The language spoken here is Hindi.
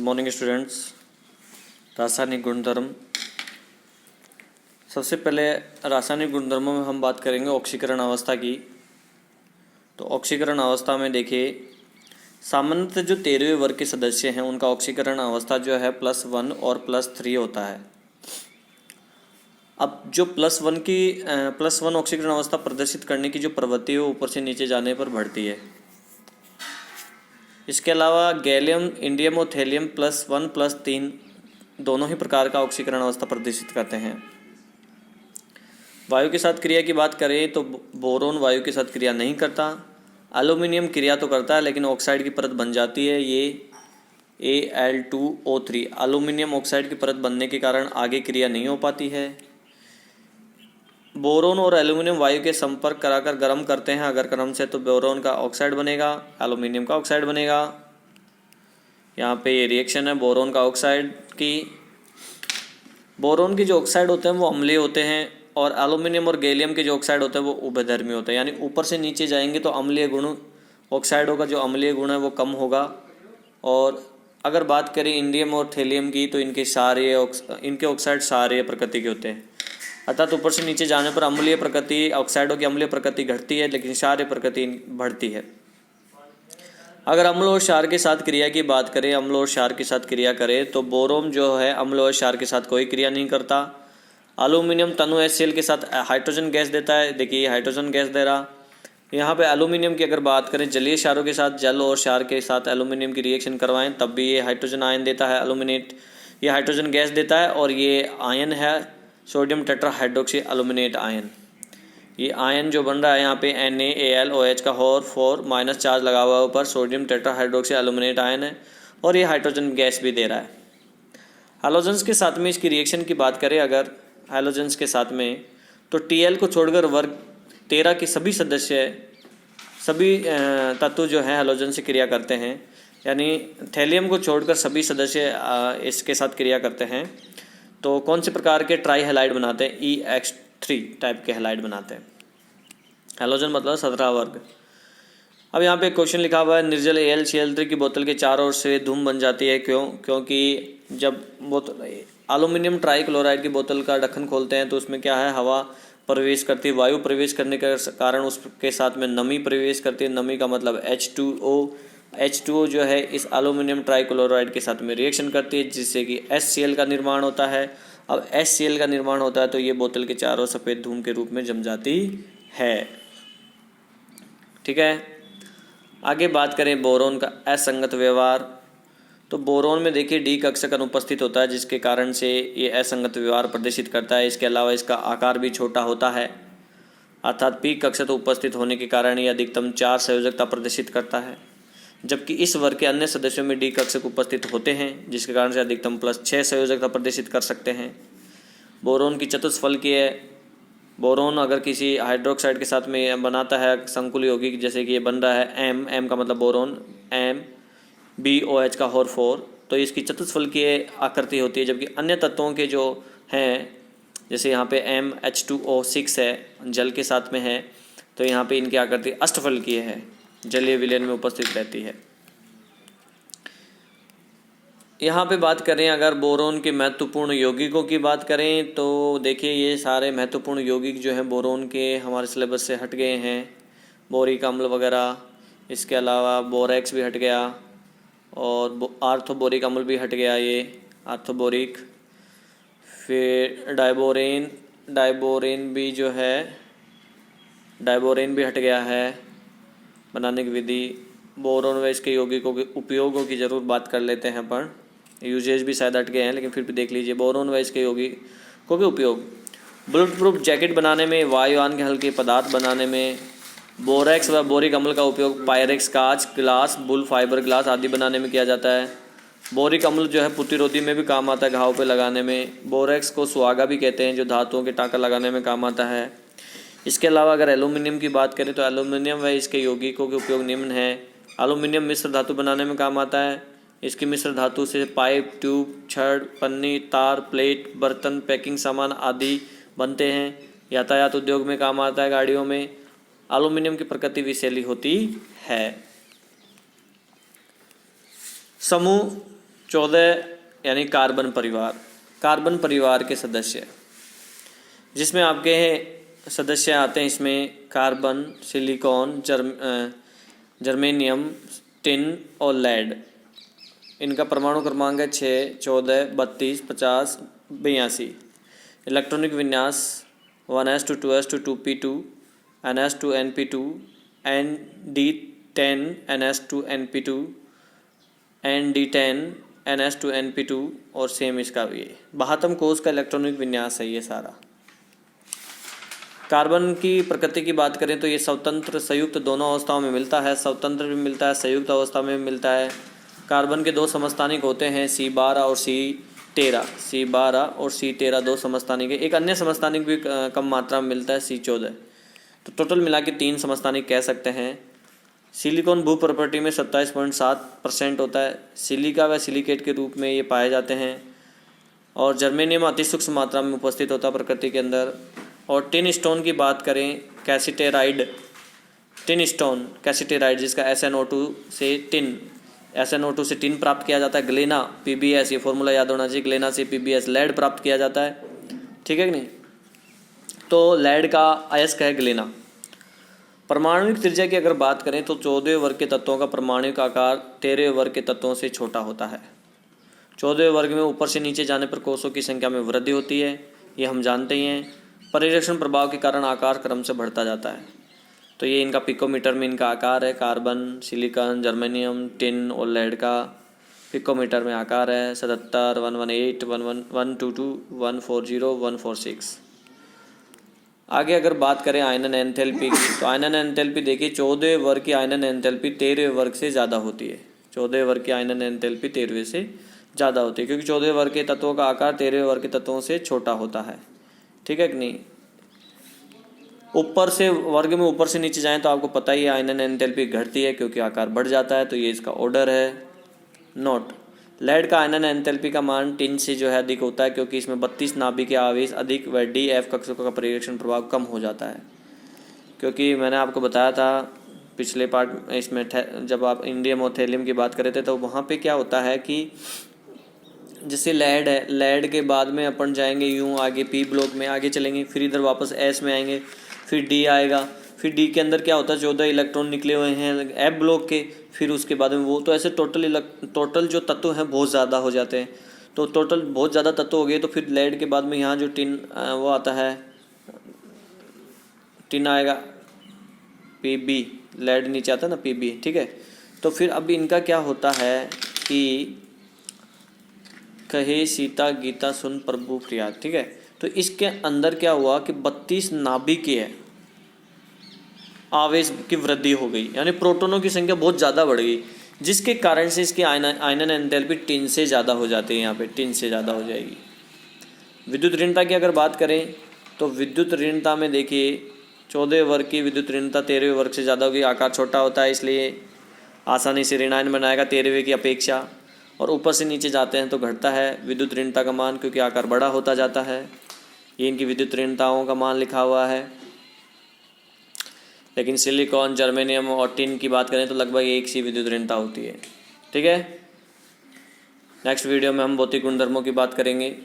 Morning students. रासायनिक गुणधर्म। सबसे पहले रासायनिक गुणधर्मों में हम बात करेंगे ऑक्सीकरण अवस्था की। तो ऑक्सीकरण अवस्था में देखिए, सामान्यतः जो 13वें वर्ग के सदस्य हैं उनका ऑक्सीकरण अवस्था जो है +1 और +3 होता है। अब जो +1 ऑक्सीकरण अवस्था प्रदर्शित करने की जो प्रवृत्ति है वो ऊपर से नीचे जाने पर बढ़ती है। इसके अलावा गैलियम, इंडियम और थैलियम +1 +3 दोनों ही प्रकार का ऑक्सीकरण अवस्था प्रदर्शित करते हैं। वायु के साथ क्रिया की बात करें तो बोरोन वायु के साथ क्रिया नहीं करता। एल्यूमिनियम क्रिया तो करता है लेकिन ऑक्साइड की परत बन जाती है, ये Al2O3। एल्यूमिनियम ऑक्साइड की परत बनने के कारण आगे क्रिया नहीं हो पाती है। बोरोन और एल्यूमिनियम वायु के संपर्क कराकर गर्म करते हैं अगर क्रम से, तो बोरोन का ऑक्साइड बनेगा, एल्यूमिनियम का ऑक्साइड बनेगा। यहाँ पे ये रिएक्शन है बोरोन का ऑक्साइड की। बोरोन के जो ऑक्साइड होते हैं वो अम्लीय होते हैं और एल्यूमिनियम और गैलियम के जो ऑक्साइड होते हैं वो उभयधर्मी होते हैं। यानी ऊपर से नीचे जाएंगे तो अम्लीय गुण ऑक्साइडों का जो अम्लीय गुण है वो कम होगा। और अगर बात करें इंडियम और थैलियम की तो इनके ऑक्साइड क्षारीय प्रकृति के होते हैं। अर्थात ऊपर से नीचे जाने पर अम्लीय प्रकृति, ऑक्साइडों की अम्लीय प्रकृति घटती है लेकिन क्षारीय प्रकृति बढ़ती है। अगर अम्ल और क्षार के साथ क्रिया की बात करें, अम्ल और क्षार के साथ क्रिया करें तो बोरोन जो है अम्ल और क्षार के साथ कोई क्रिया नहीं करता। एल्यूमिनियम तनु HCl के साथ हाइड्रोजन गैस देता है। देखिए हाइड्रोजन गैस दे रहा। यहाँ पे एल्यूमिनियम की अगर बात करें, जलीय क्षारों के साथ जल और क्षार के साथ एल्यूमिनियम की रिएक्शन करवाएं तब भी ये हाइड्रोजन आयन देता है। एल्यूमिनेट ये हाइड्रोजन गैस देता है और ये आयन है सोडियम टेट्राहाइड्रोक्सी एल्यूमिनेट आयन। ये आयन जो बन रहा है यहाँ पे NaAlOH का और माइनस चार्ज लगा हुआ है ऊपर, सोडियम टेट्राहाइड्रोक्सी एल्यूमिनेट आयन है और ये हाइड्रोजन गैस भी दे रहा है। हैलोजेंस के साथ में इसकी रिएक्शन की बात करें अगर हैलोजेंस के साथ में, तो Tl को छोड़कर वर्ग 13 के सभी तत्व जो हैं हैलोजन से क्रिया करते हैं। यानी थैलियम को छोड़कर सभी सदस्य इसके साथ क्रिया करते हैं। तो कौन से प्रकार के ट्राई हैलाइड बनाते हैं? EX3 टाइप के हैलाइड बनाते हैं। हैलोजन मतलब 17 वर्ग। अब यहाँ पे क्वेश्चन लिखा हुआ है, निर्जल AlCl3 की बोतल के चारों ओर से धूम बन जाती है। क्यों? क्योंकि जब एल्यूमिनियम ट्राइक्लोराइड की बोतल का ढक्कन खोलते हैं तो उसमें क्या है, हवा प्रवेश करती है, वायु प्रवेश करने के कारण उसके साथ में नमी प्रवेश करती है। नमी का मतलब H2O जो है इस एल्यूमिनियम ट्राइक्लोराइड के साथ में रिएक्शन करती है जिससे कि HCl का निर्माण होता है। अब HCl का निर्माण होता है तो ये बोतल के चारों सफ़ेद धूम के रूप में जम जाती है। ठीक है, आगे बात करें बोरोन का असंगत व्यवहार। तो बोरोन में देखिए D कक्षक अनुपस्थित होता है जिसके कारण से ये असंगत व्यवहार प्रदर्शित करता है। इसके अलावा इसका आकार भी छोटा होता है, अर्थात P कक्षक उपस्थित होने के कारण ये अधिकतम 4 संयोजकता प्रदर्शित करता है, जबकि इस वर्ग के अन्य सदस्यों में D कक्षक उपस्थित होते हैं जिसके कारण से अधिकतम +6 संयोजकता प्रदर्शित कर सकते हैं। बोरोन की चतुष्फलकीय, बोरोन अगर किसी हाइड्रोक्साइड के साथ में बनाता है संकुल यौगिक, जैसे कि ये बन रहा है M का मतलब बोरोन, BOH का और 4, तो इसकी चतुष्फलकीय आकृति होती है। जबकि अन्य तत्वों के जो हैं, जैसे यहाँ पे MH2O6 है, जल के साथ में है, तो यहाँ पे इनकी आकृति अष्टफलकीय है, जलीय विलयन में उपस्थित रहती है। यहाँ पे बात करें अगर बोरोन के महत्वपूर्ण यौगिकों की बात करें तो देखिए ये सारे महत्वपूर्ण यौगिक जो हैं बोरोन के हमारे सिलेबस से हट गए हैं। बोरिक अम्ल वगैरह, इसके अलावा बोरेक्स भी हट गया और आर्थोबोरिक अम्ल भी हट गया, ये आर्थोबोरिक। फिर डाइबोरेन भी जो है, डाइबोरेन भी हट गया है बनाने की विधि। बोरोन व इसके यौगिकों के उपयोगों की ज़रूर बात कर लेते हैं अपन। यूजेज भी शायद हट गए हैं लेकिन फिर भी देख लीजिए। बोरोन व इसके यौगिकों के उपयोग, बुलेट प्रूफ जैकेट बनाने में, वायुयान के हल्के पदार्थ बनाने में। बोरेक्स व बोरिक अम्ल का उपयोग पायरेक्स, कांच, ग्लास, बुल फाइबर ग्लास आदि बनाने में किया जाता है। बोरिक अम्ल जो है प्रतिरोधी में भी काम आता है, घाव पे लगाने में। बोरेक्स को सुहागा भी कहते हैं जो धातुओं के टाँका लगाने में काम आता है। इसके अलावा अगर एल्यूमिनियम की बात करें तो एल्यूमिनियम व इसके यौगिकों के उपयोग निम्न है। एल्यूमिनियम मिश्र धातु बनाने में काम आता है। इसकी मिश्र धातु से पाइप, ट्यूब, छड़, पन्नी, तार, प्लेट, बर्तन, पैकिंग सामान आदि बनते हैं। यातायात उद्योग में काम आता है, गाड़ियों में। एल्यूमिनियम की प्रकृति विषैली होती है। समूह 14 यानी कार्बन परिवार, कार्बन परिवार के सदस्य, जिसमें आपके सदस्य आते हैं इसमें कार्बन, सिलिकॉन, जर्मेनियम, टिन और लेड। इनका परमाणु क्रमांक है 6, 14, 32, 50, 82। इलेक्ट्रॉनिक विन्यास 1s2 2s2 2p2 ns2 np2 nd10 ns2 np2 nd10 ns2 np2 और सेम इसका भी है। 72 कोष का इलेक्ट्रॉनिक विन्यास है ये सारा। कार्बन की प्रकृति की बात करें तो ये स्वतंत्र संयुक्त दोनों अवस्थाओं में मिलता है, स्वतंत्र भी मिलता है, संयुक्त अवस्था में भी मिलता है। कार्बन के 2 समस्थानिक होते हैं C12 और C13, C12 और C13 2 समस्थानिक है। एक अन्य समस्थानिक भी कम मात्रा में मिलता है C14। तो टोटल मिला के 3 समस्थानिक कह सकते हैं। सिलिकॉन भू प्रॉपर्टी में 27.7% होता है, सिलिका व सिलिकेट के रूप में ये पाए जाते हैं। और जर्मेनियम अति सूक्ष्म मात्रा में उपस्थित होता है प्रकृति के अंदर। और टिन स्टोन की बात करें, कैसिटेराइड, टिन स्टोन कैसिटेराइड जिसका SnO2 से टिन प्राप्त किया जाता है। ग्लेना PbS, ये फॉर्मूला याद होना चाहिए, ग्लेना से PbS। लेड प्राप्त किया जाता है, ठीक है कि नहीं। तो लेड का अयस्क है ग्लेना। परमाणुविक त्रिज्या की अगर बात करें तो 14 वर्ग के तत्वों का परमाणुविक आकार 13 वर्ग के तत्वों से छोटा होता है। 14 वर्ग में ऊपर से नीचे जाने पर कोषों की संख्या में वृद्धि होती है, ये हम जानते ही हैं। परिरक्षण प्रभाव के कारण आकार क्रम से बढ़ता जाता है। तो ये इनका पिकोमीटर में इनका आकार है। कार्बन, सिलिकॉन, जर्मेनियम, टिन और लेड का पिकोमीटर में आकार है 77, 118, 122, 140, 146। आगे अगर बात करें आयनन एंथैल्पी की, तो आयनन एंथैल्पी देखिए 14 वर्ग की आयनन एंथैल्पी 13 वर्ग से ज़्यादा होती है। 14 वर्ग की आयनन एंथैल्पी 13 से ज़्यादा होती है, क्योंकि 14 वर्ग के तत्वों का आकार 13 वर्ग के तत्वों से छोटा होता है, ठीक है कि नहीं। ऊपर से वर्ग में ऊपर से नीचे जाएं तो आपको पता ही है आयनन एंथैल्पी घटती है क्योंकि आकार बढ़ जाता है। तो ये इसका ऑर्डर है। नोट, लेड का आयनन एंथैल्पी का मान टिन से जो है अधिक होता है, क्योंकि इसमें 32 नाभिकीय आवेश अधिक व DF कक्षों का परिरक्षण प्रभाव कम हो जाता है। क्योंकि मैंने आपको बताया था पिछले पार्ट इसमें, जब आप इंडियम और थैलियम की बात करे थे, तो वहाँ पे क्या होता है कि जैसे लेड है, लेड के बाद में अपन जाएंगे यूँ आगे P ब्लॉक में आगे चलेंगे, फिर इधर वापस S में आएंगे, फिर D आएगा, फिर D के अंदर क्या होता है 14 इलेक्ट्रॉन निकले हुए हैं F ब्लॉक के, फिर उसके बाद में वो, तो ऐसे टोटल जो तत्व हैं बहुत ज़्यादा हो जाते हैं। तो टोटल बहुत ज़्यादा तत्व हो गए तो फिर लेड के बाद में यहाँ जो टिन वो आता है, टिन आएगा Pb, लेड नीचे आता है ना Pb, ठीक है। तो फिर अब इनका क्या होता है कि कहे सीता गीता सुन प्रभु प्रिया, ठीक है। तो इसके अंदर क्या हुआ कि 32 नाभिकीय आवेश की वृद्धि हो गई, यानी प्रोटॉनों की संख्या बहुत ज़्यादा बढ़ गई, जिसके कारण से इसकी आयनन एंथैल्पी टिन से ज़्यादा हो जाती है। यहाँ पे टिन से ज़्यादा हो जाएगी। विद्युत ऋणता की अगर बात करें तो विद्युत ऋणता में देखिए 14 वर्ग की विद्युत ऋणता 13 वर्ग से ज़्यादा होगी। आकार छोटा होता है इसलिए आसानी से ऋणायन बनाएगा 13वें की अपेक्षा, और ऊपर से नीचे जाते हैं तो घटता है विद्युत ऋणता का मान, क्योंकि आकार बड़ा होता जाता है। ये इनकी विद्युत ऋणताओं का मान लिखा हुआ है। लेकिन सिलिकॉन, जर्मेनियम और टिन की बात करें तो लगभग एक सी विद्युत ऋणता होती है, ठीक है। नेक्स्ट वीडियो में हम भौतिक गुणधर्मों की बात करेंगे।